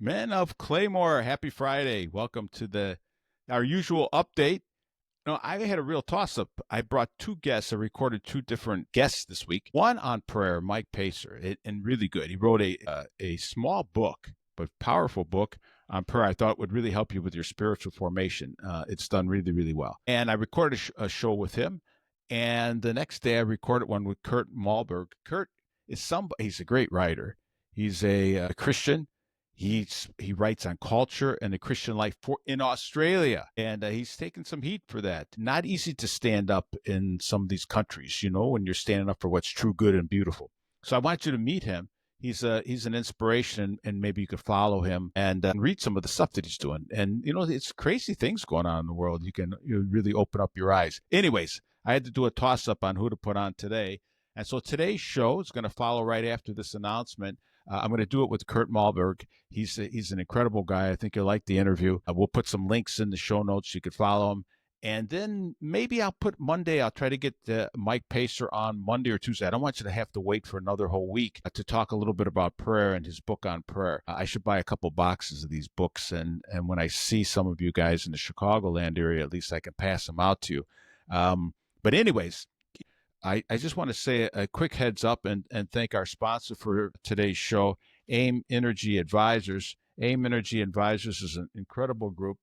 Men of Claymore, happy Friday. Welcome to our usual update. No, I had a real toss up. I brought two guests. I recorded two different guests this week. One on prayer, Mike Pacer, and really good. He wrote a small book, but powerful book on prayer. I thought would really help you with your spiritual formation. It's done really, really well. And I recorded a show with him. And the next day, I recorded one with Kurt Mahlburg. Kurt is he's a great writer. He's a Christian. He writes on culture and the Christian life in Australia, and he's taken some heat for that. Not easy to stand up in some of these countries, when you're standing up for what's true, good, and beautiful. So I want you to meet him. He's an inspiration, and maybe you could follow him and read some of the stuff that he's doing. And it's crazy things going on in the world. You really open up your eyes. Anyways, I had to do a toss up on who to put on today, and so today's show is going to follow right after this announcement. I'm going to do it with Kurt Mahlburg. He's an incredible guy. I think you'll like the interview. We'll put some links in the show notes. You could follow him. And then maybe I'll try to get Mike Pacer on Monday or Tuesday. I don't want you to have to wait for another whole week to talk a little bit about prayer and his book on prayer. I should buy a couple boxes of these books. And when I see some of you guys in the Chicagoland area, at least I can pass them out to you. But anyways, I just want to say a quick heads up and thank our sponsor for today's show, AIM Energy Advisors. AIM Energy Advisors is an incredible group.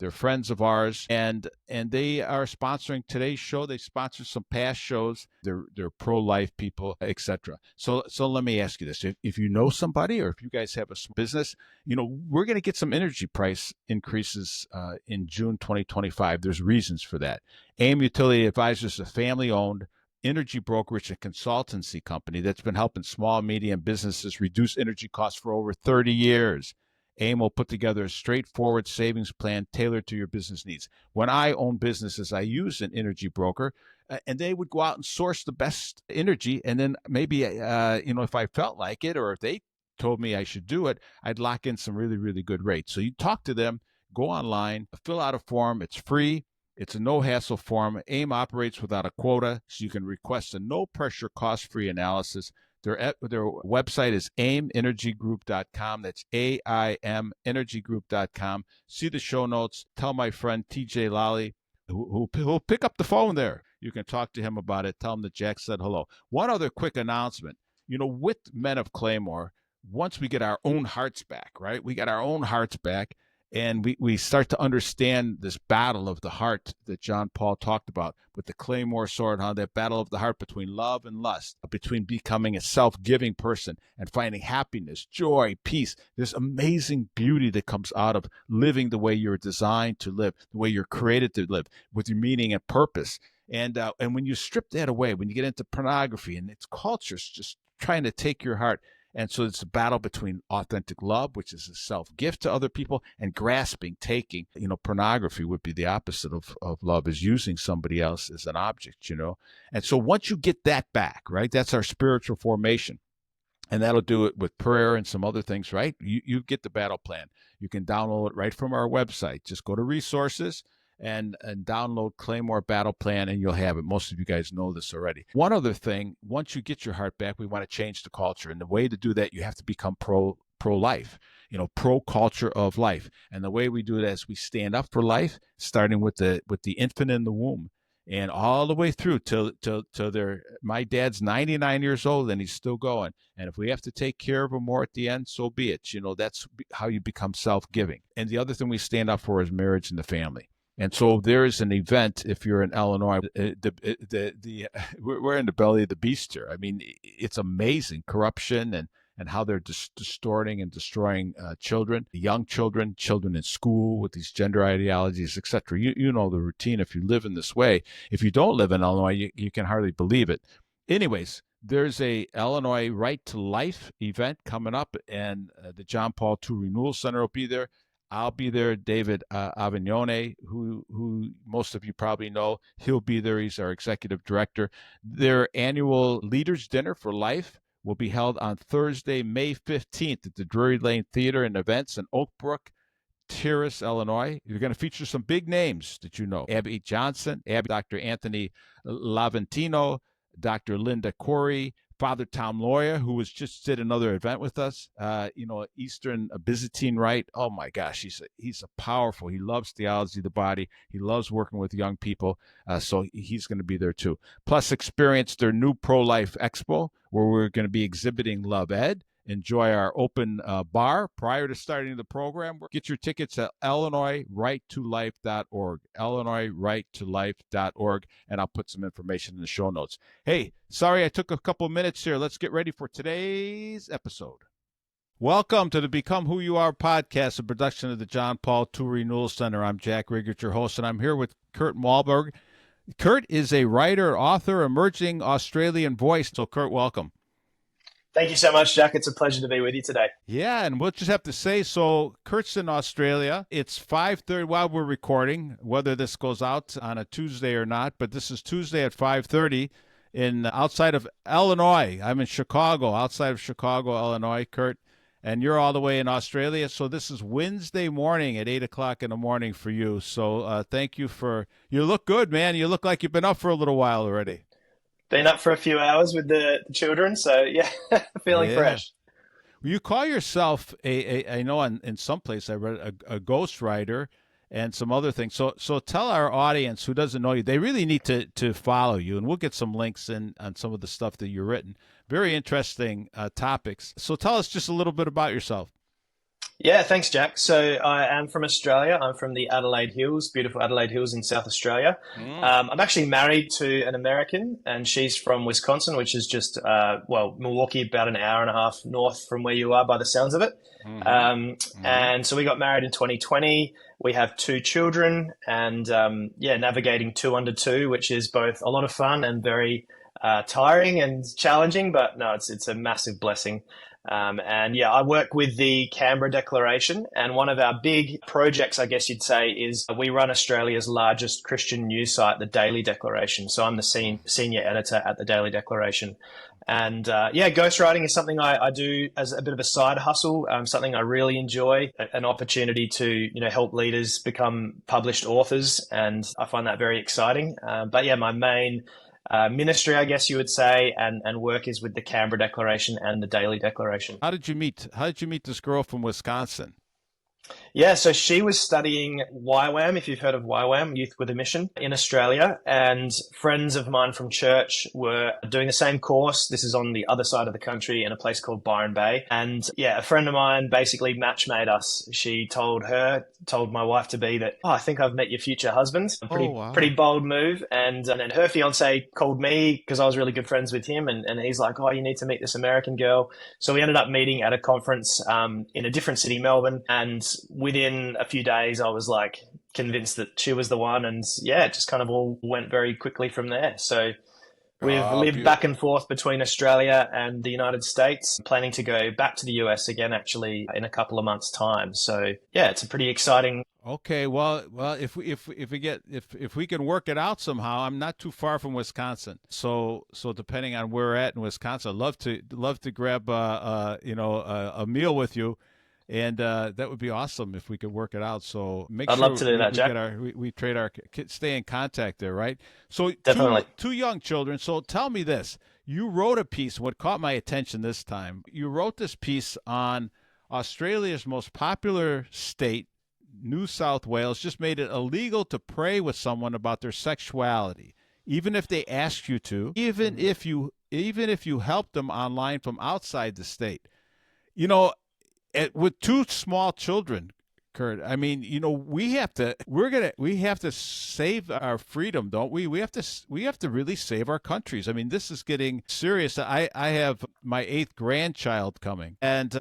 They're friends of ours, and they are sponsoring today's show. They sponsor some past shows. They're pro-life people, etc. So let me ask you this: if you know somebody, or if you guys have a small business, we're going to get some energy price increases in June 2025. There's reasons for that. AIM Utility Advisors is a family-owned energy brokerage and consultancy company that's been helping small and medium businesses reduce energy costs for over 30 years. AIM will put together a straightforward savings plan tailored to your business needs. When I own businesses, I use an energy broker, and they would go out and source the best energy. And then maybe, if I felt like it, or if they told me I should do it, I'd lock in some really, really good rates. So you talk to them, go online, fill out a form. It's free. It's a no-hassle form. AIM operates without a quota, so you can request a no-pressure, cost-free analysis. Their website is aimenergygroup.com. That's AIM energygroup.com. See the show notes. Tell my friend TJ Lally, who'll pick up the phone there. You can talk to him about it. Tell him that Jack said hello. One other quick announcement. With Men of Claymore, once we get our own hearts back, right? We got our own hearts back. And we start to understand this battle of the heart that John Paul talked about with the Claymore sword, that battle of the heart between love and lust, between becoming a self-giving person and finding happiness, joy, peace. There's amazing beauty that comes out of living the way you're designed to live, the way you're created to live, with your meaning and purpose. And when you strip that away, when you get into pornography and its culture's just trying to take your heart. And so it's a battle between authentic love, which is a self-gift to other people, and grasping, taking. Pornography would be the opposite of love, is using somebody else as an object, And so once you get that back, right, that's our spiritual formation. And that'll do it with prayer and some other things, right? You get the battle plan. You can download it right from our website. Just go to resources and download Claymore Battle Plan, and you'll have it. Most of you guys know this already. One other thing, once you get your heart back, we want to change the culture. And the way to do that, you have to become pro-life, pro culture of life. And the way we do that is we stand up for life, starting with the infant in the womb, and all the way through till my dad's 99 years old and he's still going. And if we have to take care of him more at the end, so be it. That's how you become self-giving. And the other thing we stand up for is marriage and the family. And so there is an event, if you're in Illinois, we're in the belly of the beast here. I mean, it's amazing, corruption and how they're distorting and destroying children, young children in school with these gender ideologies, etc. You know the routine if you live in this way. If you don't live in Illinois, you can hardly believe it. Anyways, there's a Illinois Right to Life event coming up, and the John Paul II Renewal Center will be there. I'll be there. David Avignone, who most of you probably know, he'll be there. He's our executive director. Their annual Leaders Dinner for Life will be held on Thursday, May 15th at the Drury Lane Theater and Events in Oak Brook Terrace, Illinois. You're going to feature some big names that you know. Abby Johnson, Dr. Anthony Laventino, Dr. Linda Corey, Father Tom Loya, who was just did another event with us, Eastern Byzantine Rite. Oh my gosh, he's a powerful. He loves theology of the body. He loves working with young people. So he's going to be there too. Plus, experience their new pro-life expo, where we're going to be exhibiting Love Ed. Enjoy our open bar prior to starting the program. Get your tickets at IllinoisRightToLife.org, IllinoisRightToLife.org, and I'll put some information in the show notes. Hey, sorry I took a couple minutes here. Let's get ready for today's episode. Welcome to the Become Who You Are podcast, a production of the John Paul II Renewal Center. I'm Jack Riggert, your host, and I'm here with Kurt Mahlburg. Kurt is a writer, author, emerging Australian voice. So, Kurt, welcome. Thank you so much, Jack. It's a pleasure to be with you today. Yeah, and we'll just have to say, so Kurt's in Australia. It's 5:30 while we're recording, whether this goes out on a Tuesday or not, but this is Tuesday at 5:30 outside of Illinois. I'm in Chicago, outside of Chicago, Illinois, Kurt, and you're all the way in Australia. So this is Wednesday morning at 8 o'clock in the morning for you. So thank you you look good, man. You look like you've been up for a little while already. Been up for a few hours with the children, so yeah, feeling fresh. You call yourself I know in some place I read a ghostwriter and some other things. So tell our audience who doesn't know you, they really need to follow you, and we'll get some links in on some of the stuff that you've written. Very interesting topics. So tell us just a little bit about yourself. Yeah, thanks, Jack. So I am from Australia. I'm from the Adelaide Hills, beautiful Adelaide Hills in South Australia. I'm actually married to an American, and she's from Wisconsin, which is just, Milwaukee, about an hour and a half north from where you are by the sounds of it. And so we got married in 2020. We have 2 children and, navigating 2 under 2, which is both a lot of fun and very tiring and challenging, but no, it's a massive blessing. I work with the Canberra Declaration, and one of our big projects, I guess you'd say, is we run Australia's largest Christian news site, the Daily Declaration. So I'm the senior editor at the Daily Declaration. And ghostwriting is something I do as a bit of a side hustle, something I really enjoy, an opportunity to help leaders become published authors, and I find that very exciting. My main ministry, I guess you would say, and work is with the Canberra Declaration and the Daily Declaration. How did you meet this girl from Wisconsin? Yeah, so she was studying YWAM, if you've heard of YWAM, Youth with a Mission, in Australia, and friends of mine from church were doing the same course. This is on the other side of the country in a place called Byron Bay. And a friend of mine basically match made us. She told my wife-to-be that, I think I've met your future husband. Pretty bold move. And then her fiance called me because I was really good friends with him. And he's like, you need to meet this American girl. So we ended up meeting at a conference in a different city, Melbourne. And within a few days, I was like convinced that she was the one. And it just kind of all went very quickly from there. So we've lived back and forth between Australia and the United States, planning to go back to the US again, actually, in a couple of months' time. So it's a pretty exciting. Okay, well, if we can work it out somehow, I'm not too far from Wisconsin. So depending on where we're at in Wisconsin, I'd love to grab a meal with you. And that would be awesome if we could work it out. So I'd love to do that, Jack. We stay in contact there, right? So definitely two young children. So tell me this: you wrote a piece. What caught my attention this time? You wrote this piece on Australia's most popular state, New South Wales, just made it illegal to pray with someone about their sexuality, even if they asked you to, even if you helped them online from outside the state. With 2 small children, Kurt, I mean, we have to save our freedom, don't we? We have to really save our countries. I mean, this is getting serious. I have my 8th grandchild coming, and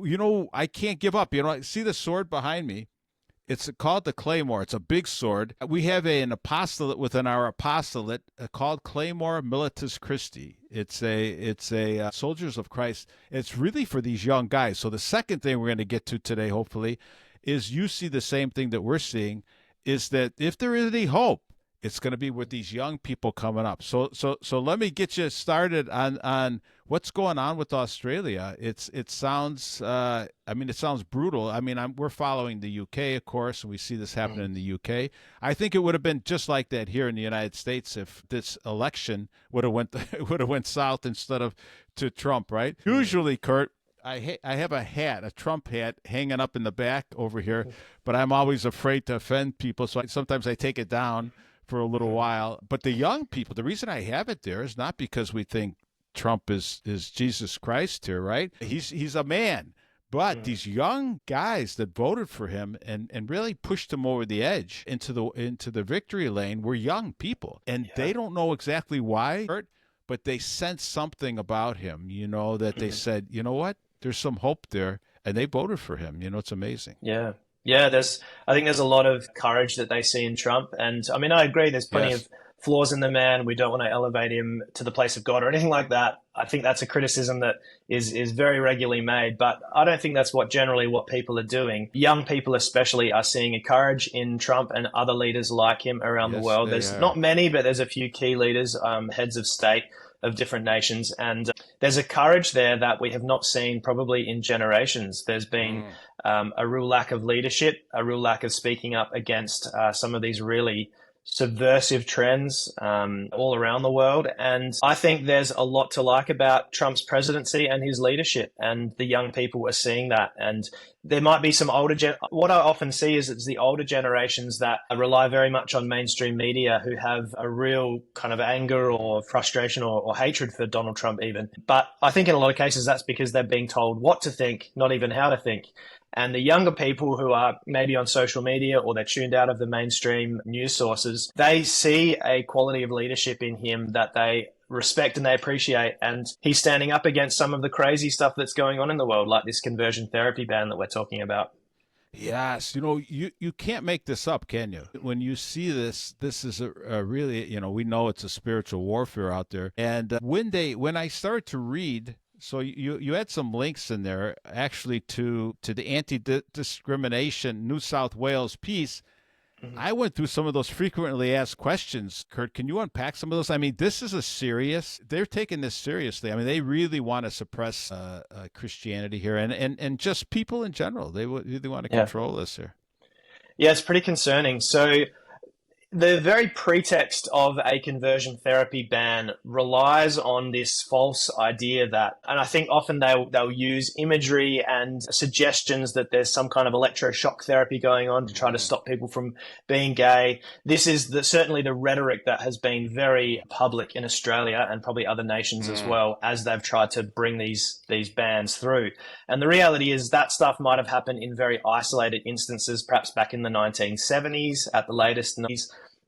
I can't give up. I see the sword behind me. It's called the Claymore. It's a big sword. We have an apostolate within our apostolate called Claymore Militus Christi. It's a Soldiers of Christ. It's really for these young guys. So the second thing we're going to get to today, hopefully, is you see the same thing that we're seeing, is that if there is any hope, It's going to be with these young people coming up. So let me get you started on what's going on with Australia. It sounds it sounds brutal. I mean, we're following the UK, of course, and we see this happen in the UK. I think it would have been just like that here in the United States if this election would have went south instead of to Trump, right? Usually, Kurt, I have a Trump hat hanging up in the back over here, but I'm always afraid to offend people, so sometimes I take it down for a little while. But the young people, the reason I have it there is not because we think Trump is Jesus Christ here, right? He's a man. But these young guys that voted for him and really pushed him over the edge into the victory lane were young people. And they don't know exactly why, but they sense something about him, that they said, you know what? There's some hope there. And they voted for him. It's amazing. Yeah. Yeah, I think there's a lot of courage that they see in Trump. And I mean, I agree, there's plenty of flaws in the man. We don't want to elevate him to the place of God or anything like that. I think that's a criticism that is very regularly made, but I don't think that's generally what people are doing. Young people especially are seeing a courage in Trump and other leaders like him around the world. There's not many, but there's a few key leaders, heads of state of different nations. And there's a courage there that we have not seen probably in generations. There's been a real lack of leadership, a real lack of speaking up against some of these really subversive trends all around the world. And I think there's a lot to like about Trump's presidency and his leadership, and the young people are seeing that. And there might be some what I often see is it's the older generations that rely very much on mainstream media who have a real kind of anger or frustration or hatred for Donald Trump even. But I think in a lot of cases that's because they're being told what to think, not even how to think. And the younger people who are maybe on social media or they're tuned out of the mainstream news sources, they see a quality of leadership in him that they respect and they appreciate. And he's standing up against some of the crazy stuff that's going on in the world, like this conversion therapy ban that we're talking about. Yes, you can't make this up, can you? When you see this is a really, we know it's a spiritual warfare out there. And when I started to read, so you had some links in there actually to the anti-discrimination New South Wales piece. I went through some of those frequently asked questions. Kurt, can you unpack some of those? I mean, they're taking this seriously. I mean, they really want to suppress Christianity here and just people in general. They really want to control this here. Yeah, it's pretty concerning. So the very pretext of a conversion therapy ban relies on this false idea that, and I think often they'll use imagery and suggestions that there's some kind of electroshock therapy going on to try to stop people from being gay. This is certainly the rhetoric that has been very public in Australia and probably other nations as well, as they've tried to bring these bans through. And the reality is that stuff might have happened in very isolated instances, perhaps back in the 1970s at the latest.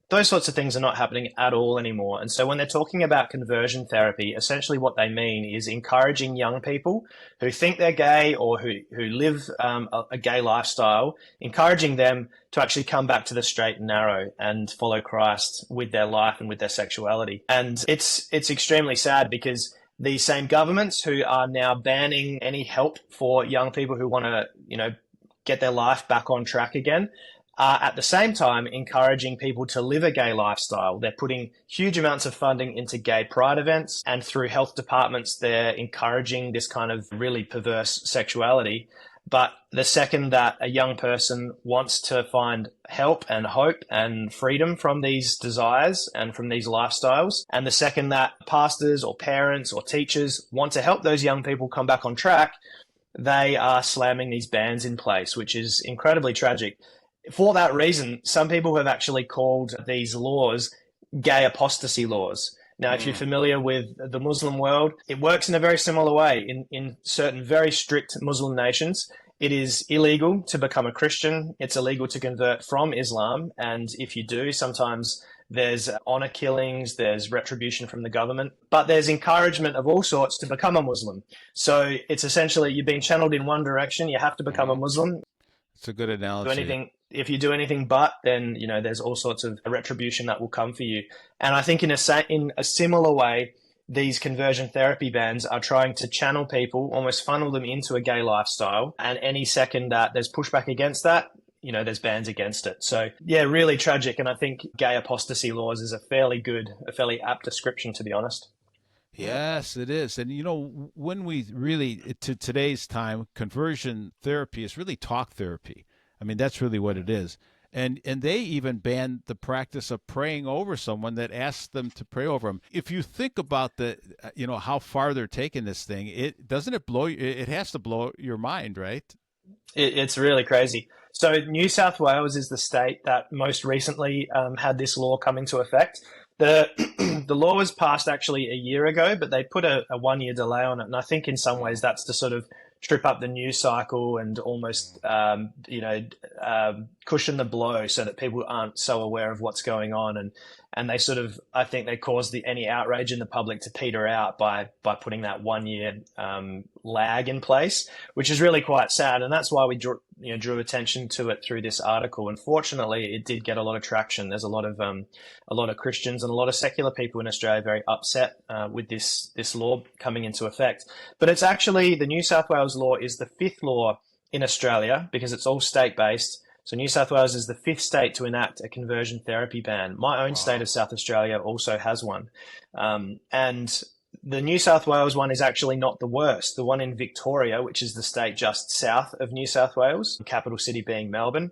Those sorts of things are not happening at all anymore. And so when they're talking about conversion therapy, essentially what they mean is encouraging young people who think they're gay or who live a gay lifestyle, encouraging them to actually come back to the straight and narrow and follow Christ with their life and with their sexuality. And it's extremely sad because these same governments who are now banning any help for young people who want to, get their life back on track again, are at the same time encouraging people to live a gay lifestyle. They're putting huge amounts of funding into gay pride events, and through health departments, they're encouraging this kind of really perverse sexuality. But the second that a young person wants to find help and hope and freedom from these desires and from these lifestyles, and the second that pastors or parents or teachers want to help those young people come back on track, they are slamming these bans in place, which is incredibly tragic. For that reason, some people have actually called these laws gay apostasy laws. Now, if you're familiar with the Muslim world, it works in a very similar way. In certain very strict Muslim nations, it is illegal to become a Christian. It's illegal to convert from Islam. And if you do, sometimes there's honor killings, there's retribution from the government, but there's encouragement of all sorts to become a Muslim. So it's essentially you've been channeled in one direction, you have to become a Muslim. It's a good analogy. If you do anything but, then there's all sorts of retribution that will come for you. And I think in a similar way, these conversion therapy bans are trying to channel people, almost funnel them into a gay lifestyle. And any second that there's pushback against that, there's bans against it. So yeah, really tragic. And I think gay apostasy laws is a fairly apt description, to be honest. Yes, it is. And when we really, to today's time, conversion therapy is really talk therapy. I mean, that's really what it is. And they even banned the practice of praying over someone that asks them to pray over them. If you think about how far they're taking this thing, it has to blow your mind, right? It's really crazy. So New South Wales is the state that most recently had this law come into effect. The the law was passed actually a year ago, but they put a 1 year delay on it. And I think in some ways that's to sort of trip up the news cycle and almost, cushion the blow so that people aren't so aware of what's going on. And they sort of, I think they caused any outrage in the public to peter out by putting that 1 year lag in place, which is really quite sad. And that's why we drew attention to it through this article. Unfortunately, it did get a lot of traction. There's a lot of Christians and a lot of secular people in Australia very upset with this law coming into effect. But it's actually, the New South Wales law is the fifth law in Australia because it's all state-based. So New South Wales is the fifth state to enact a conversion therapy ban. My own state of South Australia also has one. And the New South Wales one is actually not the worst. The one in Victoria, which is the state just south of New South Wales, capital city being Melbourne,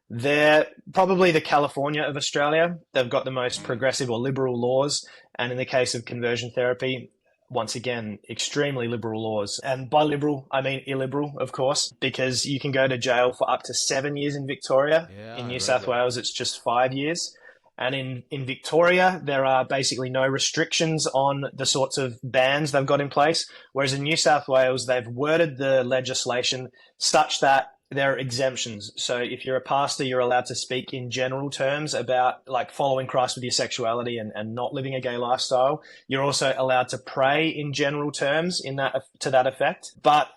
they're probably the California of Australia. They've got the most progressive or liberal laws. And in the case of conversion therapy, once again, extremely liberal laws. And by liberal, I mean illiberal, of course, because you can go to jail for up to 7 years in Victoria. Yeah, in New South Wales, it's just 5 years. And in Victoria, there are basically no restrictions on the sorts of bans they've got in place. Whereas in New South Wales, they've worded the legislation such that there are exemptions. So if you're a pastor, you're allowed to speak in general terms about like following Christ with your sexuality and not living a gay lifestyle. You're also allowed to pray in general terms to that effect. But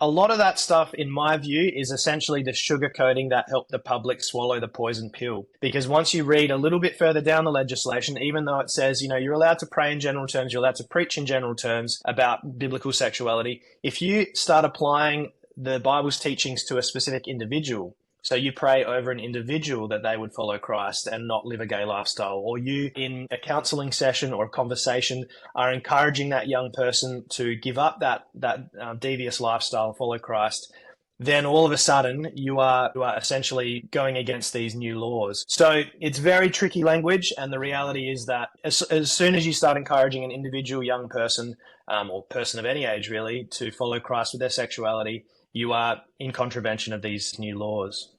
a lot of that stuff, in my view, is essentially the sugarcoating that helped the public swallow the poison pill. Because once you read a little bit further down the legislation, even though it says, you're allowed to pray in general terms, you're allowed to preach in general terms about biblical sexuality, if you start applying the Bible's teachings to a specific individual, so you pray over an individual that they would follow Christ and not live a gay lifestyle, or you in a counseling session or a conversation are encouraging that young person to give up that devious lifestyle and follow Christ, then all of a sudden you are essentially going against these new laws. So it's very tricky language, and the reality is that as soon as you start encouraging an individual young person or person of any age really to follow Christ with their sexuality, you are in contravention of these new laws.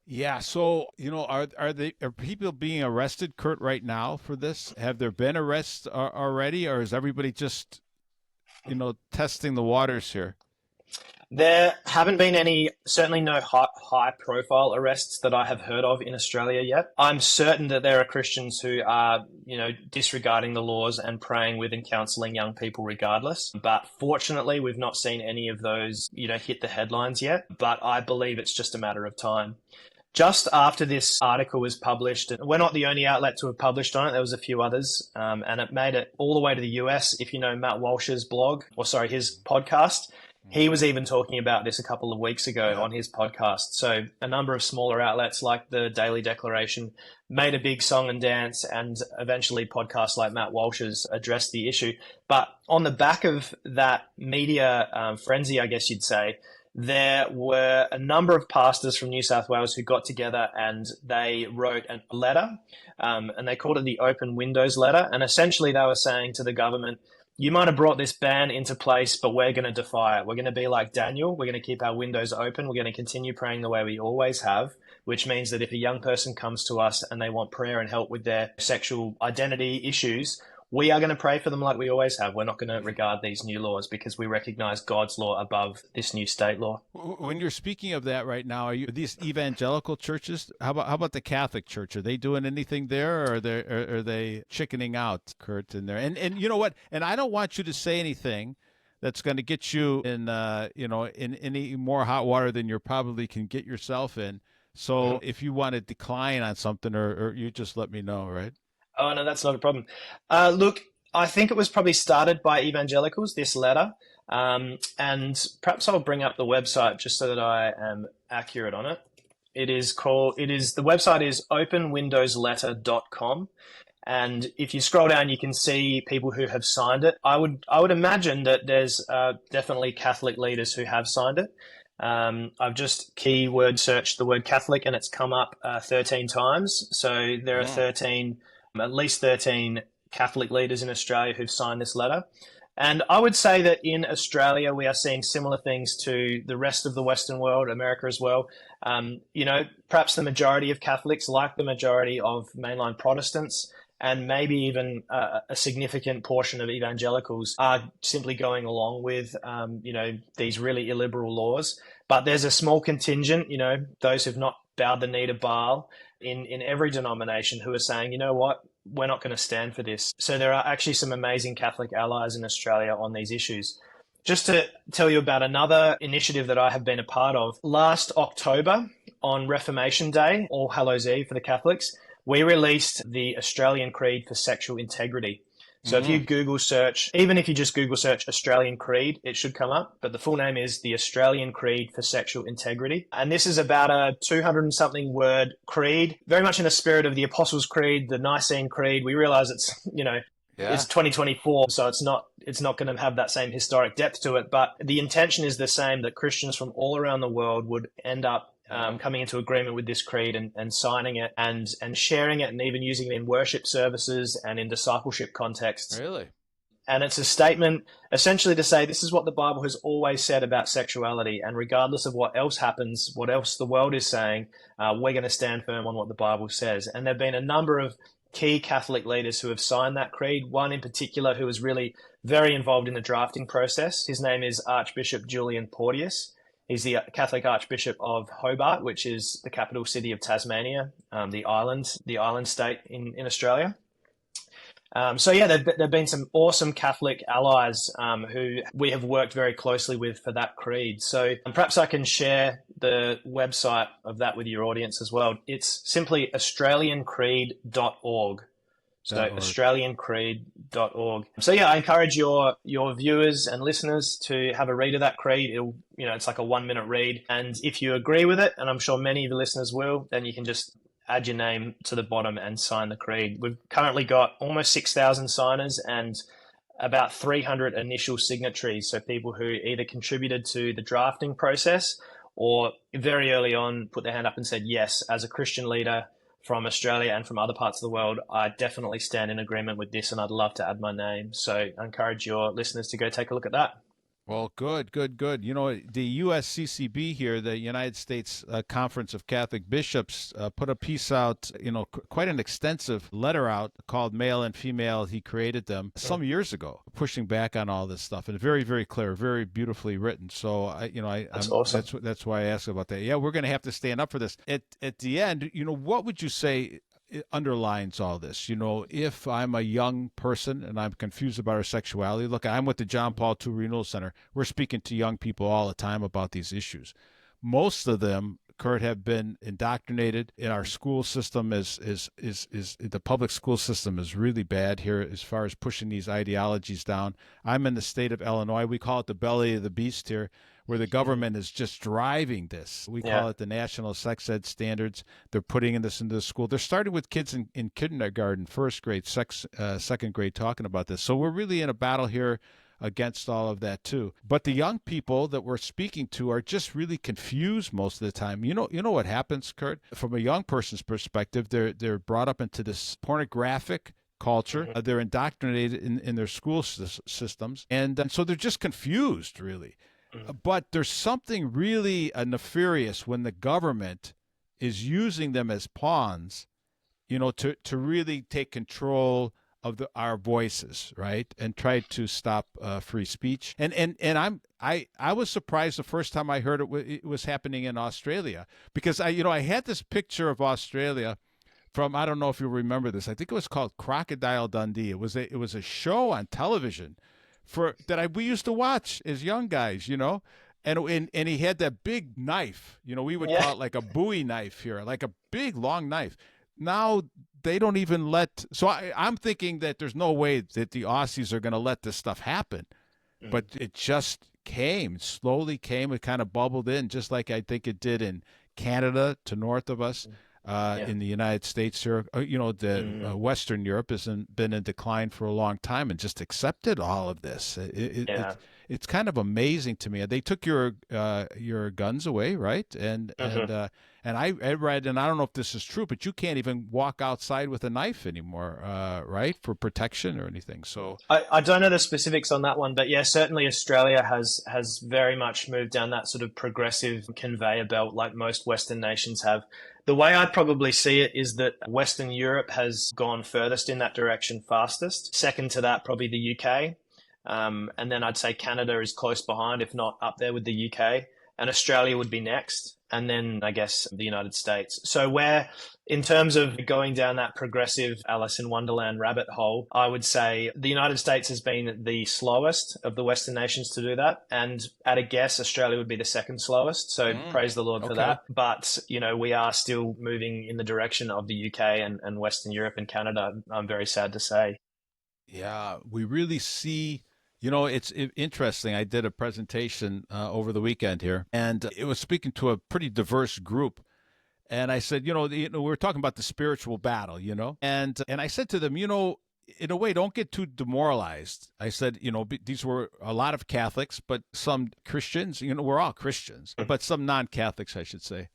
Yeah. So, are people being arrested, Kurt, right now for this? Have there been arrests already, or is everybody just, testing the waters here? There haven't been any, certainly no high profile arrests that I have heard of in Australia yet. I'm certain that there are Christians who are, disregarding the laws and praying with and counseling young people regardless. But fortunately, we've not seen any of those, hit the headlines yet. But I believe it's just a matter of time. Just after this article was published, and we're not the only outlet to have published on it, there was a few others, and it made it all the way to the US. If you know Matt Walsh's his podcast, he was even talking about this a couple of weeks ago on his podcast. So a number of smaller outlets like the Daily Declaration made a big song and dance, and eventually podcasts like Matt Walsh's addressed the issue. But on the back of that media frenzy, I guess you'd say, there were a number of pastors from New South Wales who got together and they wrote a letter, and they called it the Open Windows Letter. And essentially they were saying to the government, you might have brought this ban into place, but we're going to defy it. We're going to be like Daniel. We're going to keep our windows open. We're going to continue praying the way we always have, which means that if a young person comes to us and they want prayer and help with their sexual identity issues, we are going to pray for them like we always have. We're not going to regard these new laws because we recognize God's law above this new state law. When you're speaking of that right now, are these evangelical churches? How about the Catholic Church? Are they doing anything there, or are they chickening out, Kurt, in there? And you know what? And I don't want you to say anything that's going to get you in in any more hot water than you probably can get yourself in. So if you want to decline on something, or you just let me know, right? Oh, no, that's not a problem. Look, I think it was probably started by evangelicals, this letter. And perhaps I'll bring up the website just so that I am accurate on it. The website is openwindowsletter.com. And if you scroll down, you can see people who have signed it. I would imagine that there's definitely Catholic leaders who have signed it. I've just keyword searched the word Catholic and it's come up 13 times. So there are at least 13 Catholic leaders in Australia who've signed this letter. And I would say that in Australia, we are seeing similar things to the rest of the Western world, America as well. Perhaps the majority of Catholics, like the majority of mainline Protestants, and maybe even a significant portion of evangelicals are simply going along with, these really illiberal laws. But there's a small contingent, those who've not bowed the knee to Baal in every denomination who are saying, you know what, we're not going to stand for this. So there are actually some amazing Catholic allies in Australia on these issues. Just to tell you about another initiative that I have been a part of, last October on Reformation Day, All Hallows Eve for the Catholics, we released the Australian Creed for Sexual Integrity. So if you Google search, even if you just Google search Australian Creed, it should come up. But the full name is the Australian Creed for Sexual Integrity. And this is about a 200 and something word creed, very much in the spirit of the Apostles' Creed, the Nicene Creed. We realize it's, it's 2024, so it's not going to have that same historic depth to it. But the intention is the same, that Christians from all around the world would end up coming into agreement with this creed and signing it and sharing it and even using it in worship services and in discipleship contexts. Really? And it's a statement essentially to say this is what the Bible has always said about sexuality, and regardless of what else happens, what else the world is saying, we're going to stand firm on what the Bible says. And there have been a number of key Catholic leaders who have signed that creed, one in particular who was really very involved in the drafting process. His name is Archbishop Julian Porteous. He's the Catholic Archbishop of Hobart, which is the capital city of Tasmania, the island state in Australia. There've been some awesome Catholic allies who we have worked very closely with for that creed. So perhaps I can share the website of that with your audience as well. It's simply australiancreed.org. So australiancreed.org. So I encourage your viewers and listeners to have a read of that creed. It's like a 1-minute read. And if you agree with it, and I'm sure many of the listeners will, then you can just add your name to the bottom and sign the creed. We've currently got almost 6,000 signers and about 300 initial signatories. So people who either contributed to the drafting process or very early on put their hand up and said, yes, as a Christian leader from Australia and from other parts of the world, I definitely stand in agreement with this and I'd love to add my name. So I encourage your listeners to go take a look at that. Well, good. The USCCB here, the United States Conference of Catholic Bishops, put a piece out, quite an extensive letter out called Male and Female, He Created Them, some years ago, pushing back on all this stuff, and very, very clear, very beautifully written. So, that's awesome. That's why I asked about that. Yeah, we're going to have to stand up for this. At the end, what would you say it underlines all this? If I'm a young person and I'm confused about our sexuality, look, I'm with the John Paul II Renewal Center. We're speaking to young people all the time about these issues. Most of them, Kurt, have been indoctrinated in our school system. Is the public school system is really bad here as far as pushing these ideologies down. I'm in the state of Illinois. We call it the belly of the beast here, where the government is just driving this. We call it the national sex ed standards. They're putting this into the school. They're starting with kids in kindergarten, first grade, second grade, talking about this. So we're really in a battle here against all of that too. But the young people that we're speaking to are just really confused most of the time. You know what happens, Kurt? From a young person's perspective, they're brought up into this pornographic culture. They're indoctrinated in their school systems. And so they're just confused, really. But there's something really nefarious when the government is using them as pawns, to really take control of our voices, right, and try to stop free speech. And I was surprised the first time I heard it was happening in Australia, because I had this picture of Australia from, I don't know if you remember this. I think it was called Crocodile Dundee. It was a show on television we used to watch as young guys, and he had that big knife, we would call it like a Bowie knife here, like a big long knife. Now they don't even so I'm thinking that there's no way that the Aussies are going to let this stuff happen, but it just slowly came, it kind of bubbled in, just like I think it did in Canada to north of us. Yeah. In the United States here, Western Europe has been in decline for a long time and just accepted all of this. Yeah. It's kind of amazing to me. They took your guns away, right? And I read, and I don't know if this is true, but you can't even walk outside with a knife anymore, right, for protection or anything. So I don't know the specifics on that one, but yeah, certainly Australia has very much moved down that sort of progressive conveyor belt like most Western nations have. The way I'd probably see it is that Western Europe has gone furthest in that direction fastest. Second to that, probably the UK. And then I'd say Canada is close behind, if not up there with the UK. And Australia would be next. And then I guess the United States. So where, in terms of going down that progressive Alice in Wonderland rabbit hole, I would say the United States has been the slowest of the Western nations to do that. And at a guess, Australia would be the second slowest. So praise the Lord for that. But, we are still moving in the direction of the UK and Western Europe and Canada, I'm very sad to say. yeah, we really see. It's interesting. I did a presentation over the weekend here, and it was speaking to a pretty diverse group. And I said, we were talking about the spiritual battle, and I said to them, in a way, don't get too demoralized. I said, these were a lot of Catholics, but some Christians. We're all Christians, but some non-Catholics, I should say.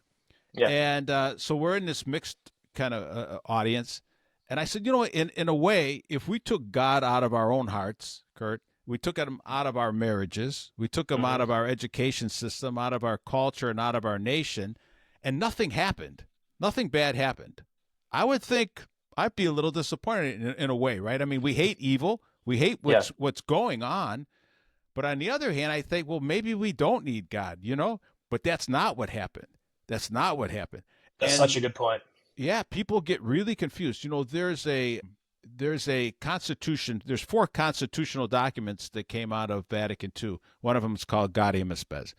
Yeah. And so we're in this mixed kind of audience. And I said, in a way, if we took God out of our own hearts, Kurt. We took him out of our marriages. We took him out of our education system, out of our culture, and out of our nation, and nothing happened. Nothing bad happened. I would think I'd be a little disappointed in a way, right? I mean, we hate evil. We hate what's going on. But on the other hand, I think, well, maybe we don't need God, But that's not what happened. That's not what happened. That's such a good point. Yeah, people get really confused. There's a constitution. There's 4 constitutional documents that came out of Vatican II. One of them is called Gaudium et Spes.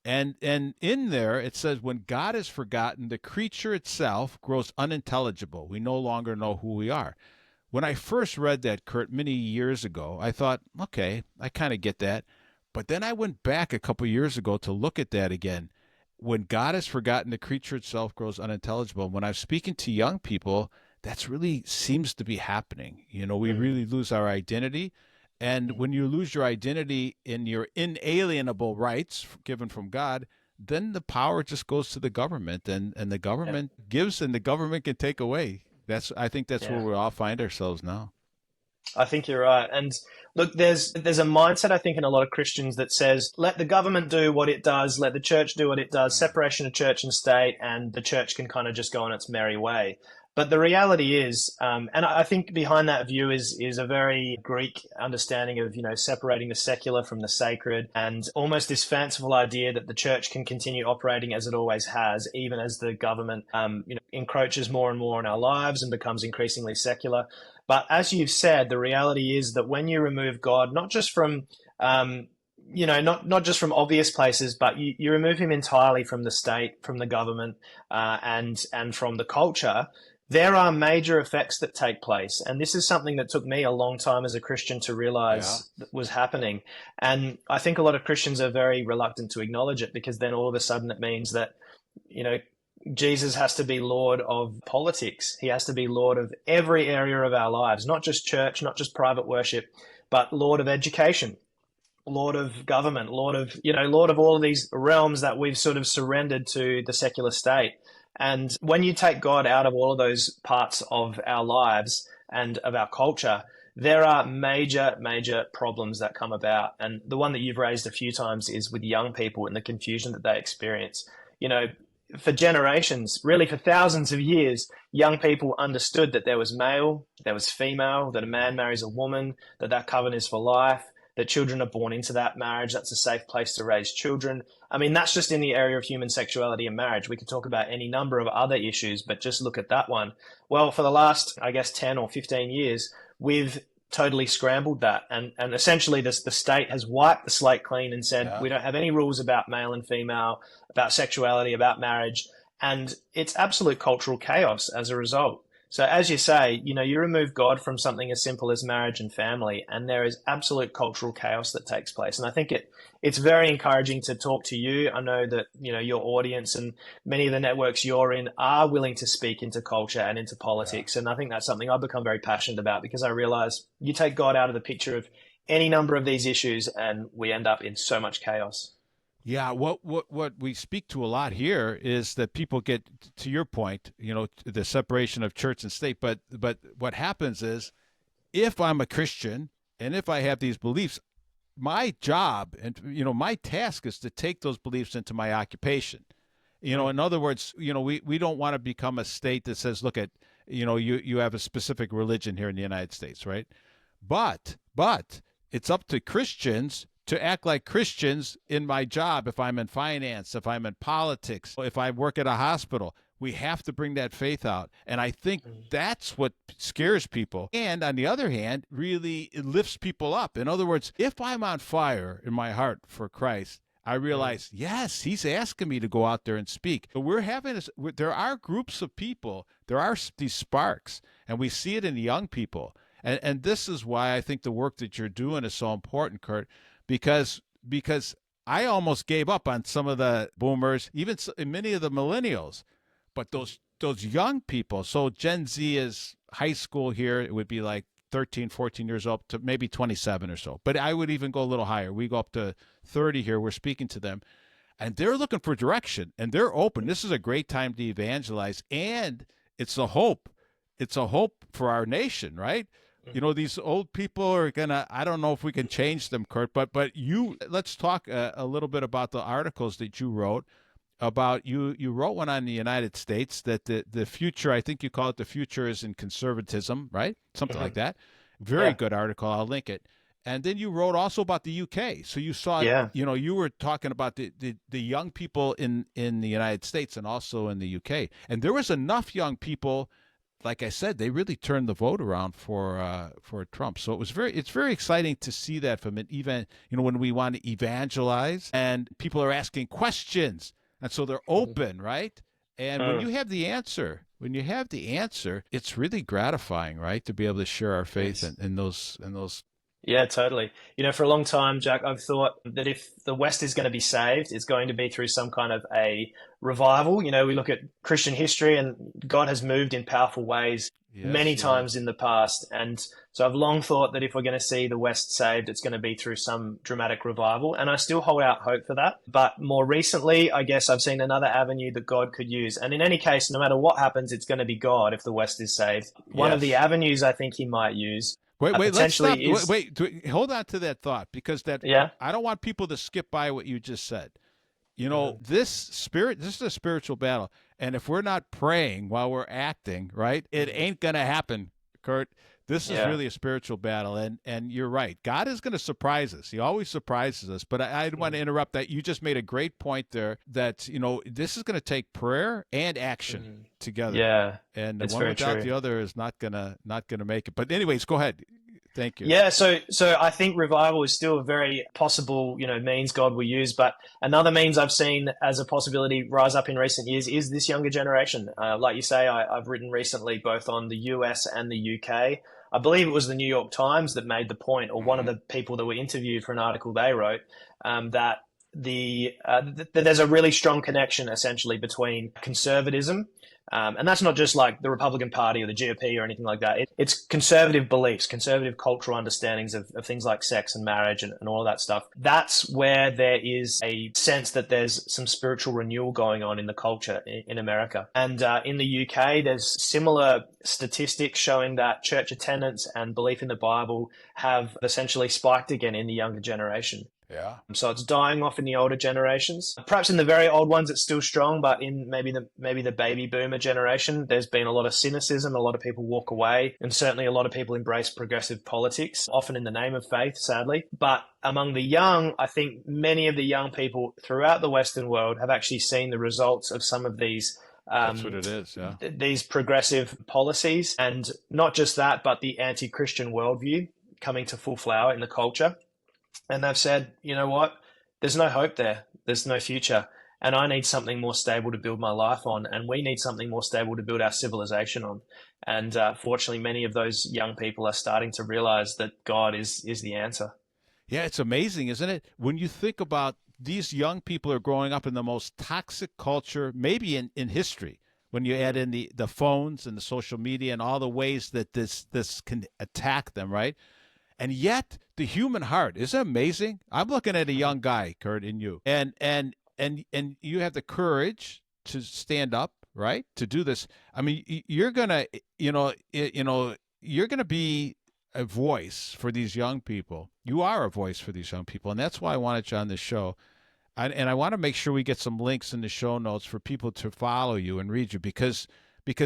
And in there, it says, when God is forgotten, the creature itself grows unintelligible. We no longer know who we are. When I first read that, Kurt, many years ago, I thought, okay, I kind of get that. But then I went back a couple years ago to look at that again. When God is forgotten, the creature itself grows unintelligible. When I'm speaking to young people, that's really seems to be happening. We really lose our identity. And when you lose your identity in your inalienable rights given from God, then the power just goes to the government, and the government gives and the government can take away. I think that's where we all find ourselves now. I think you're right. And look, there's a mindset, I think, in a lot of Christians that says, let the government do what it does, let the church do what it does, separation of church and state, and the church can kind of just go on its merry way. But the reality is, and I think behind that view is a very Greek understanding of, separating the secular from the sacred, and almost this fanciful idea that the church can continue operating as it always has, even as the government, encroaches more and more in our lives and becomes increasingly secular. But as you've said, the reality is that when you remove God, not just from not just from obvious places, but you remove him entirely from the state, from the government, and from the culture, there are major effects that take place. And this is something that took me a long time as a Christian to realize was happening. And I think a lot of Christians are very reluctant to acknowledge it, because then all of a sudden it means that, Jesus has to be Lord of politics. He has to be Lord of every area of our lives, not just church, not just private worship, but Lord of education, Lord of government, Lord of all of these realms that we've sort of surrendered to the secular state. And when you take God out of all of those parts of our lives and of our culture, there are major, major problems that come about. And the one that you've raised a few times is with young people and the confusion that they experience. For generations, really for thousands of years, young people understood that there was male, there was female, that a man marries a woman, that covenant is for life, that children are born into that marriage. That's a safe place to raise children. I mean, that's just in the area of human sexuality and marriage. We could talk about any number of other issues, but just look at that one. Well, for the last, 10 or 15 years, we've totally scrambled that. And essentially the state has wiped the slate clean and said, we don't have any rules about male and female, about sexuality, about marriage. And it's absolute cultural chaos as a result. So as you say, you remove God from something as simple as marriage and family, and there is absolute cultural chaos that takes place. And I think it's very encouraging to talk to you. I know that, your audience and many of the networks you're in are willing to speak into culture and into politics. And I think that's something I've become very passionate about, because I realize you take God out of the picture of any number of these issues and we end up in so much chaos. Yeah, what we speak to a lot here is that people get, to your point, the separation of church and state. But what happens is, if I'm a Christian and if I have these beliefs, my job and my task is to take those beliefs into my occupation. In other words, we don't want to become a state that says, look at, you have a specific religion here in the United States, right? But it's up to Christians to act like Christians in my job. If I'm in finance, if I'm in politics, if I work at a hospital, we have to bring that faith out. And I think that's what scares people. And on the other hand, really, it lifts people up. In other words, if I'm on fire in my heart for Christ, I realize, yes, he's asking me to go out there and speak. But there are groups of people, there are these sparks, and we see it in the young people. And this is why I think the work that you're doing is so important, Kurt, because I almost gave up on some of the boomers, even many of the millennials. But those young people, so Gen Z is high school here, it would be like 13, 14 years old to maybe 27 or so. But I would even go a little higher. We go up to 30 here. We're speaking to them. And they're looking for direction, and they're open. This is a great time to evangelize, and it's a hope. It's a hope for our nation, right? These old people are I don't know if we can change them, Kurt, but let's talk a little bit about the articles that you wrote about, you wrote one on the United States, that the future, I think you call it the future is in conservatism, right? Something like that. Very good article. I'll link it. And then you wrote also about the UK. So you saw, you were talking about the young people in the United States and also in the UK. And there was enough young people, like I said, they really turned the vote around for Trump. So it's very exciting to see that from when we want to evangelize and people are asking questions, and so they're open, right? And when you have the answer, it's really gratifying, right, to be able to share our faith in those. Yeah, totally. For a long time, Jack, I've thought that if the West is going to be saved, it's going to be through some kind of a revival. We look at Christian history, and God has moved in powerful ways many times in the past. And so I've long thought that if we're going to see the West saved, it's going to be through some dramatic revival. And I still hold out hope for that. But more recently, I guess I've seen another avenue that God could use. And in any case, no matter what happens, it's going to be God if the West is saved. One of the avenues I think he might use Wait, let's stop. Wait, hold on to that thought, because I don't want people to skip by what you just said. This is a spiritual battle. And if we're not praying while we're acting, right, it ain't going to happen, Kurt. This is really a spiritual battle. And you're right. God is going to surprise us. He always surprises us. But I want to interrupt that. You just made a great point there that, this is going to take prayer and action together. Yeah. And the one without the other is not gonna make it. But anyways, go ahead. Thank you. Yeah, so I think revival is still a very possible, means God will use. But another means I've seen as a possibility rise up in recent years is this younger generation. Like you say, I've written recently both on the US and the UK. I believe it was the New York Times that made the point, or one of the people that were interviewed for an article they wrote, that there's a really strong connection essentially between conservatism. And that's not just like the Republican Party or the GOP or anything like that. It's conservative beliefs, conservative cultural understandings of things like sex and marriage and all of that stuff. That's where there is a sense that there's some spiritual renewal going on in the culture in America. And in the UK, there's similar statistics showing that church attendance and belief in the Bible have essentially spiked again in the younger generation. Yeah. So it's dying off in the older generations. Perhaps in the very old ones, it's still strong, but in maybe the baby boomer generation, there's been a lot of cynicism. A lot of people walk away, and certainly a lot of people embrace progressive politics, often in the name of faith, sadly. But among the young, I think many of the young people throughout the Western world have actually seen the results of some of these that's what it is, yeah. These progressive policies, and not just that, but the anti-Christian worldview coming to full flower in the culture. And they've said, you know what, there's no hope there. There's no future. and I need something more stable to build my life on, and we need something more stable to build our civilization on. And fortunately, many of those young people are starting to realize that God is the answer. Yeah, it's amazing, isn't it? When you think about these young people are growing up in the most toxic culture, maybe in history, when you add in the phones and the social media and all the ways that this can attack them, right? And yet the human heart is amazing. I'm looking at a young guy, Kurt, in you. And you have the courage to stand up, right? To do this. I mean, you're gonna, you're gonna be a voice for these young people. You are a voice for these young people, and that's why I wanted you on this show. And I want to make sure we get some links in the show notes for people to follow you and read you because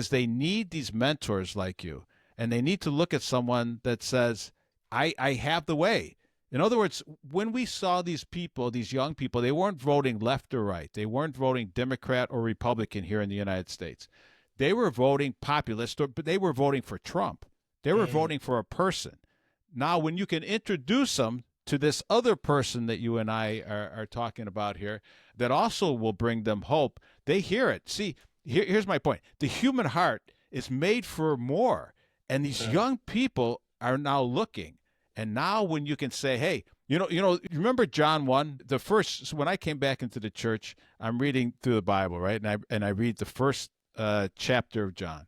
they need these mentors like you, and they need to look at someone that says, I have the way. In other words, when we saw these people, these young people, they weren't voting left or right. They weren't voting Democrat or Republican here in the United States. They were voting populist, but they were voting for Trump. They were voting for a person. Now, when you can introduce them to this other person that you and I are talking about here, that also will bring them hope, they hear it. See, here's my point. The human heart is made for more, and these young people are now looking. And now when you can say, hey, you remember John 1, when I came back into the church, I'm reading through the Bible, right? And I read the first chapter of John.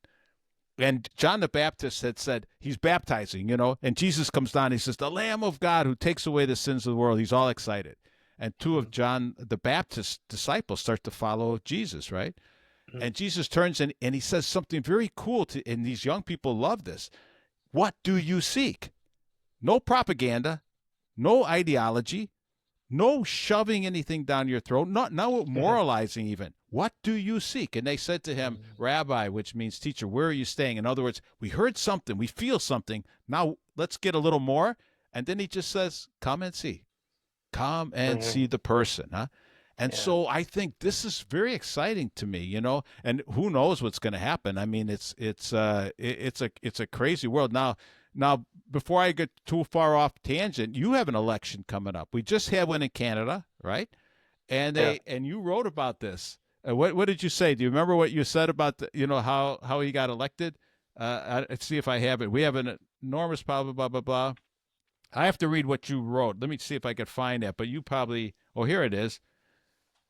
And John the Baptist had said, he's baptizing, and Jesus comes down. He says, the Lamb of God who takes away the sins of the world. He's all excited. And two of John the Baptist's disciples start to follow Jesus, right? And Jesus turns and he says something very cool and these young people love this. What do you seek? No propaganda, no ideology, no shoving anything down your throat, no moralizing even. What do you seek? And they said to him, Rabbi, which means teacher, where are you staying? In other words, we heard something, we feel something. Now let's get a little more. And then he just says, come and see. Come and see the person, huh? And so I think this is very exciting to me, and who knows what's going to happen. I mean, it's a crazy world. Now, before I get too far off tangent, you have an election coming up. We just had one in Canada, right? And and you wrote about this. What did you say? Do you remember what you said about how he got elected? Let's see if I have it. We have an enormous blah blah blah blah blah. I have to read what you wrote. Let me see if I can find that. But you probably here it is.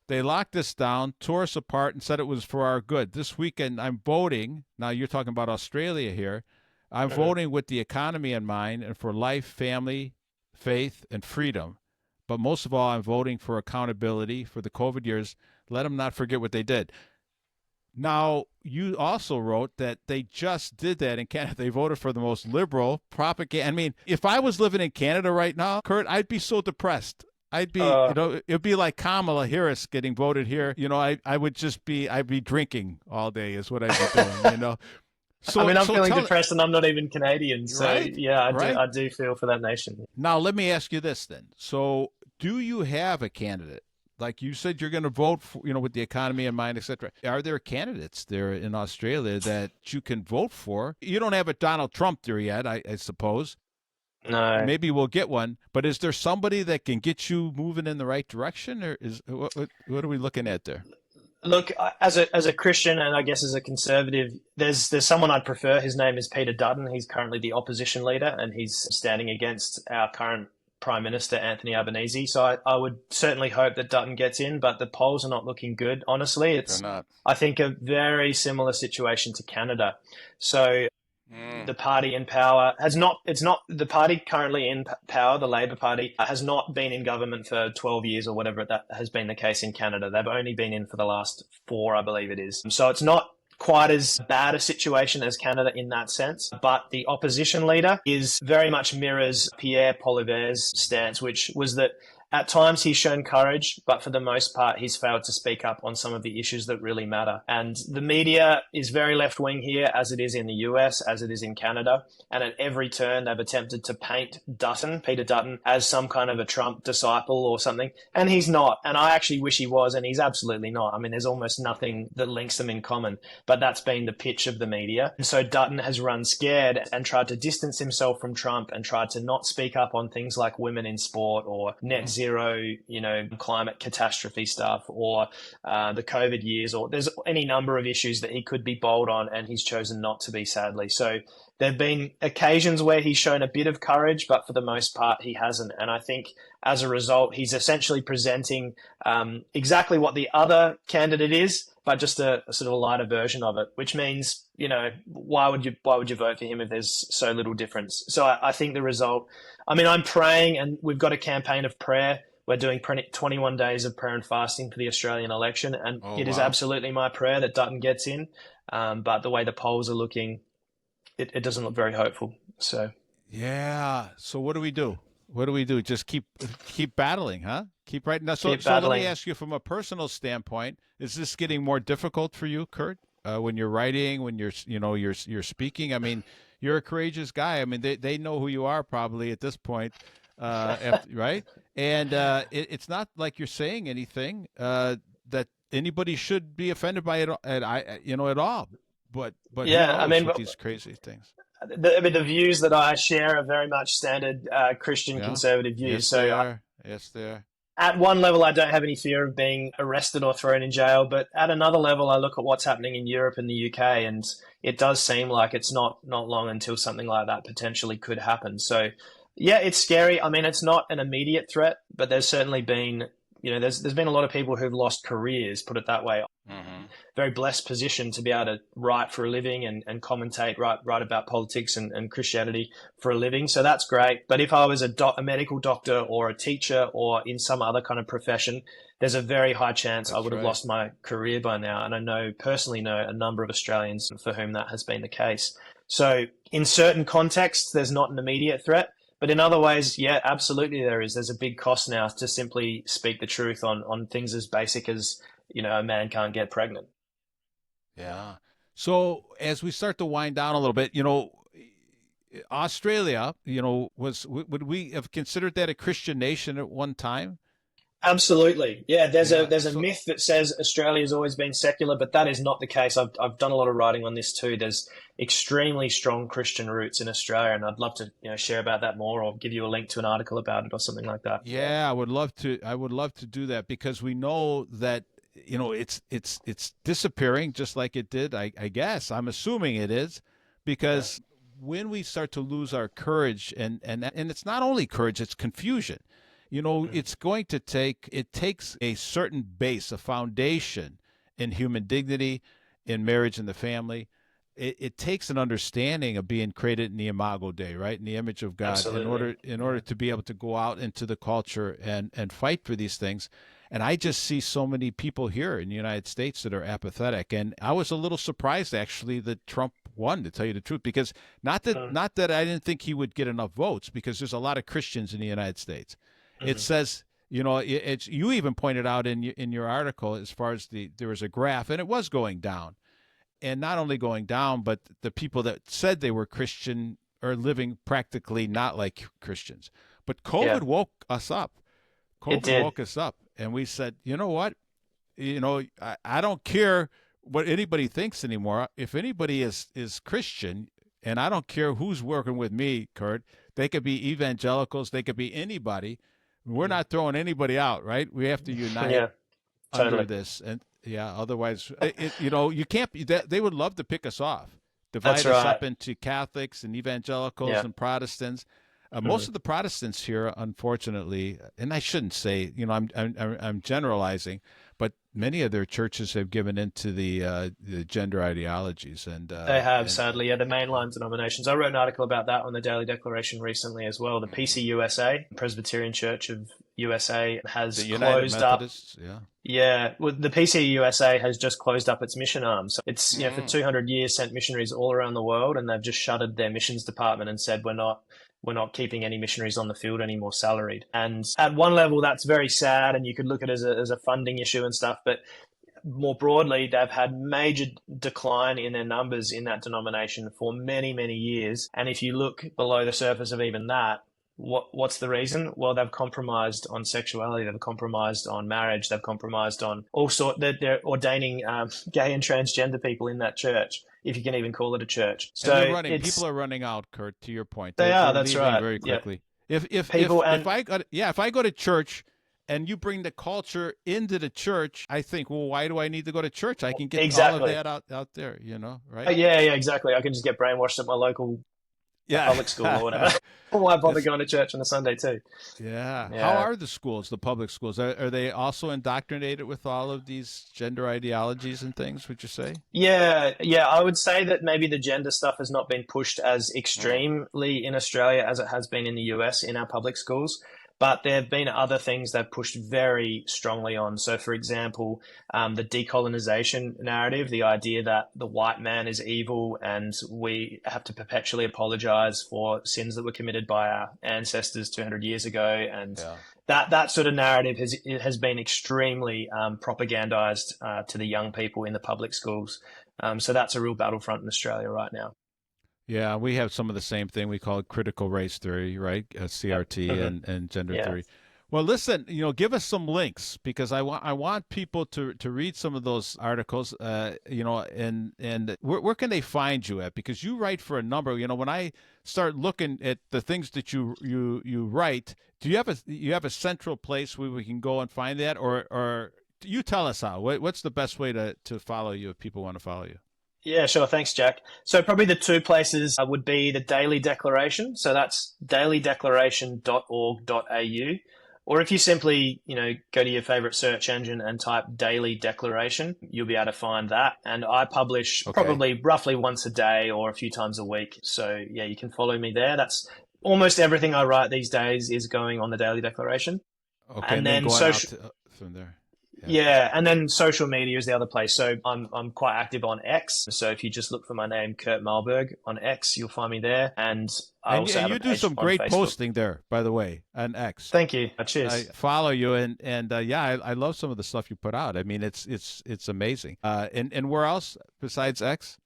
They locked us down, tore us apart, and said it was for our good. This weekend, I'm voting. Now, you're talking about Australia here. I'm voting with the economy in mind and for life, family, faith, and freedom. But most of all, I'm voting for accountability for the COVID years. Let them not forget what they did. Now, you also wrote that they just did that in Canada. They voted for the most liberal propaganda. I mean, if I was living in Canada right now, Kurt, I'd be so depressed. I'd be, it'd be like Kamala Harris getting voted here. I'd be drinking all day is what I'd be doing, So, I'm feeling depressed and I'm not even Canadian. So right? I do feel for that nation. Now, let me ask you this then. So do you have a candidate? Like you said, you're going to vote for, with the economy in mind, et cetera. Are there candidates there in Australia that you can vote for? You don't have a Donald Trump there yet, I suppose. No. Maybe we'll get one. But is there somebody that can get you moving in the right direction? Or what are we looking at there? Look, as a Christian and I guess as a conservative, there's someone I'd prefer. His name is Peter Dutton. He's currently the opposition leader and he's standing against our current Prime Minister, Anthony Albanese. So I would certainly hope that Dutton gets in, but the polls are not looking good. Honestly, it's, I think, a very similar situation to Canada. So the party in power the party currently in power, the Labor Party, has not been in government for 12 years or whatever that has been the case in Canada. They've only been in for the last 4, I believe it is. So it's not quite as bad a situation as Canada in that sense, but the opposition leader very much mirrors Pierre Poilievre's stance, which was that at times he's shown courage, but for the most part, he's failed to speak up on some of the issues that really matter. And the media is very left-wing here, as it is in the US, as it is in Canada. And at every turn, they've attempted to paint Peter Dutton, as some kind of a Trump disciple or something. And he's not. And I actually wish he was, and he's absolutely not. I mean, there's almost nothing that links them in common. But that's been the pitch of the media. And so Dutton has run scared and tried to distance himself from Trump and tried to not speak up on things like women in sport or net zero, climate catastrophe stuff, or the COVID years, or there's any number of issues that he could be bold on, and he's chosen not to be, sadly. So there have been occasions where he's shown a bit of courage, but for the most part, he hasn't. And I think as a result, he's essentially presenting exactly what the other candidate is, but just a sort of a lighter version of it, which means, why would you vote for him if there's so little difference? So I think the result, I'm praying, and we've got a campaign of prayer. We're doing 21 days of prayer and fasting for the Australian election, and it is absolutely my prayer that Dutton gets in. But the way the polls are looking, it doesn't look very hopeful. So yeah. So what do we do? What do we do? Just keep battling, huh? Keep writing. So let me ask you, from a personal standpoint, is this getting more difficult for you, Kurt? When you're writing, when you're speaking? You're a courageous guy. They know who you are probably at this point, right? And it's not like you're saying anything that anybody should be offended by it at all. But yeah, with these crazy things. The views that I share are very much standard Christian conservative views. Yes, they are. At one level, I don't have any fear of being arrested or thrown in jail, but at another level, I look at what's happening in Europe and the UK, and it does seem like it's not long until something like that potentially could happen. So, yeah, it's scary. It's not an immediate threat, but there's certainly been, there's been a lot of people who've lost careers, put it that way. Mm-hmm. Very blessed position to be able to write for a living and commentate, write about politics and Christianity for a living. So that's great. But if I was a medical doctor or a teacher or in some other kind of profession, there's a very high chance I would have lost my career by now. And I personally know a number of Australians for whom that has been the case. So in certain contexts, there's not an immediate threat. But in other ways, yeah, absolutely there is. There's a big cost now to simply speak the truth on things as basic as, a man can't get pregnant. Yeah. So as we start to wind down a little bit, Australia, would we have considered that a Christian nation at one time? Absolutely. Yeah, there's a myth that says Australia has always been secular, but that is not the case. I've done a lot of writing on this too. There's extremely strong Christian roots in Australia, and I'd love to share about that more, or give you a link to an article about it or something like that. Yeah, I would love to do that, because we know that it's disappearing just like it did. I guess I'm assuming it is, because when we start to lose our courage, and it's not only courage, it's confusion. It takes a certain base, a foundation in human dignity, in marriage and the family. It takes an understanding of being created in the imago Dei, right, in the image of God, Absolutely. in order to be able to go out into the culture and fight for these things. And I just see so many people here in the United States that are apathetic. And I was a little surprised, actually, that Trump won, to tell you the truth, because not that I didn't think he would get enough votes, because there's a lot of Christians in the United States. Mm-hmm. It says, you even pointed out in your article, as far as there was a graph, and it was going down. And not only going down, but the people that said they were Christian are living practically not like Christians. But COVID woke us up. COVID woke us up. And we said, you know what? I don't care what anybody thinks anymore. If anybody is Christian, and I don't care who's working with me, Kurt, they could be evangelicals, they could be anybody. We're not throwing anybody out, right? We have to unite under this. And otherwise, you can't be. They would love to pick us off, divide us up into Catholics and evangelicals and Protestants. Most of the Protestants here, unfortunately, and I shouldn't say, I'm generalizing, but many of their churches have given into the gender ideologies, and they have, sadly, the mainline denominations. I wrote an article about that on the Daily Declaration recently as well. The PCUSA, Presbyterian Church of USA, has closed up. Well, the PCUSA has just closed up its mission arm. So it's for 200 years sent missionaries all around the world, and they've just shuttered their missions department and said we're not keeping any missionaries on the field anymore salaried. And at one level, that's very sad, and you could look at it as a funding issue and stuff. But more broadly, they've had major decline in their numbers in that denomination for many, many years. And if you look below the surface of even that, what's the reason? Well, they've compromised on sexuality, they've compromised on marriage, they've compromised on all sorts. They're ordaining gay and transgender people in that church, if you can even call it a church. So people are running out, Kurt, to your point. That's right. Very quickly. People and if I go to church and you bring the culture into the church, I think, well, why do I need to go to church? I can get all of that out there, right? yeah, exactly. I can just get brainwashed at my local public school or whatever. Why bother going to church on a Sunday too? Yeah. How are the schools, the public schools? Are they also indoctrinated with all of these gender ideologies and things, would you say? Yeah. I would say that maybe the gender stuff has not been pushed as extremely in Australia as it has been in the US in our public schools. But there have been other things they've pushed very strongly on. So, for example, the decolonization narrative, the idea that the white man is evil and we have to perpetually apologize for sins that were committed by our ancestors 200 years ago. And that sort of narrative has been extremely propagandized to the young people in the public schools. So that's a real battlefront in Australia right now. Yeah, we have some of the same thing. We call it critical race theory, right? CRT and gender theory. Well, listen, give us some links because I want people to read some of those articles, and where can they find you at? Because you write for a number. When I start looking at the things that you write, do you have a central place where we can go and find that, or you tell us how? What's the best way to follow you if people want to follow you? Yeah, sure. Thanks, Jack. So probably the two places would be the Daily Declaration. So that's dailydeclaration.org.au. Or if you simply, go to your favorite search engine and type Daily Declaration, you'll be able to find that. And I publish probably roughly once a day or a few times a week. So yeah, you can follow me there. That's almost everything I write these days is going on the Daily Declaration. Okay, and then going out from there. Yeah, and then social media is the other place. So I'm quite active on X. So if you just look for my name, Kurt Mahlburg, on X, you'll find me there. And I also have you a do some great Facebook. posting there, by the way, on X. Thank you. Cheers. I follow you, and I love some of the stuff you put out. I mean, it's amazing. And where else besides X?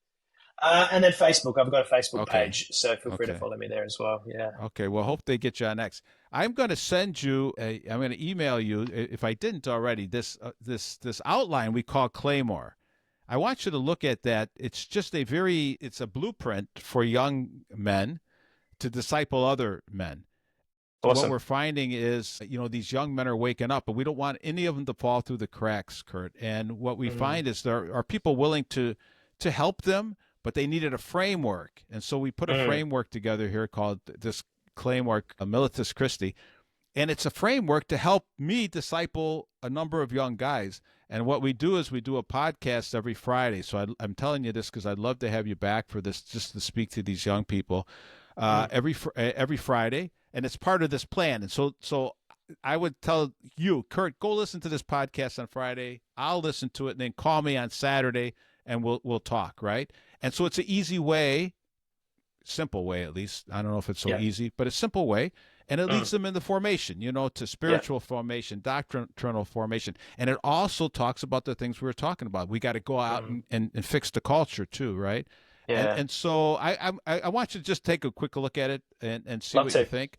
And then Facebook. I've got a Facebook page, so feel free to follow me there as well. Yeah. Okay. Well, hope they get you on X. I'm going to send you. I'm going to email you if I didn't already. This outline we call Claymore. I want you to look at that. It's just it's a blueprint for young men to disciple other men. Awesome. What we're finding is, these young men are waking up, but we don't want any of them to fall through the cracks, Kurt. And what we find is there are people willing to help them, but they needed a framework. And so we put a framework together here called this Claymore Militus Christi. And it's a framework to help me disciple a number of young guys. And what we do is we do a podcast every Friday. So I'm telling you this because I'd love to have you back for this, just to speak to these young people every Friday. And it's part of this plan. And so I would tell you, Kurt, go listen to this podcast on Friday. I'll listen to it and then call me on Saturday and we'll talk, right? And so it's an easy way, simple way at least. I don't know if it's so easy, but a simple way. And it leads them into formation, to spiritual formation, doctrinal formation. And it also talks about the things we were talking about. We got to go out and fix the culture too, right? Yeah. And so I want you to just take a quick look at it and see what you think.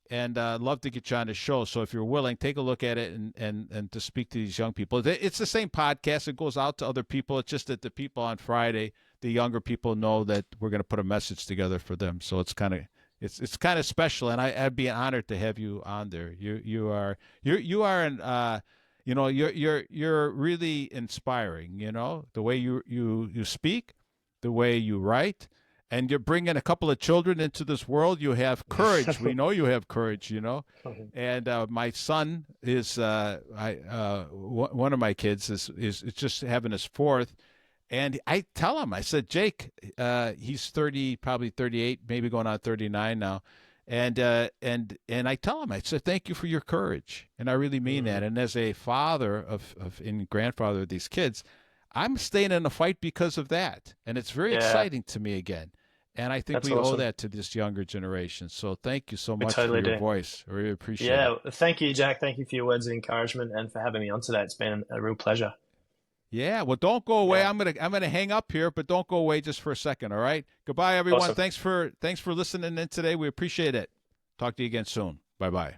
And love to get you on the show. So if you're willing, take a look at it and to speak to these young people. It's the same podcast. It goes out to other people. It's just that the people on Friday, the younger people, know that we're going to put a message together for them. So it's kind of special, and I'd be honored to have you on there. You're really inspiring. The way you speak, the way you write. And you're bringing a couple of children into this world. You have courage. We know you have courage, And my son is one of my kids is just having his fourth. And I tell him, I said, Jake, he's 30, probably 38, maybe going on 39 now. And I tell him, I said, thank you for your courage. And I really mean that. And as a father and grandfather of these kids, I'm staying in the fight because of that. And it's very exciting to me again. And I think we owe that to this younger generation. So thank you so much for your voice. I really appreciate it. Yeah, thank you, Jack. Thank you for your words of encouragement and for having me on today. It's been a real pleasure. Yeah, well, don't go away. Yeah. I'm gonna hang up here, but don't go away just for a second. All right. Goodbye, everyone. Awesome. Thanks for listening in today. We appreciate it. Talk to you again soon. Bye-bye.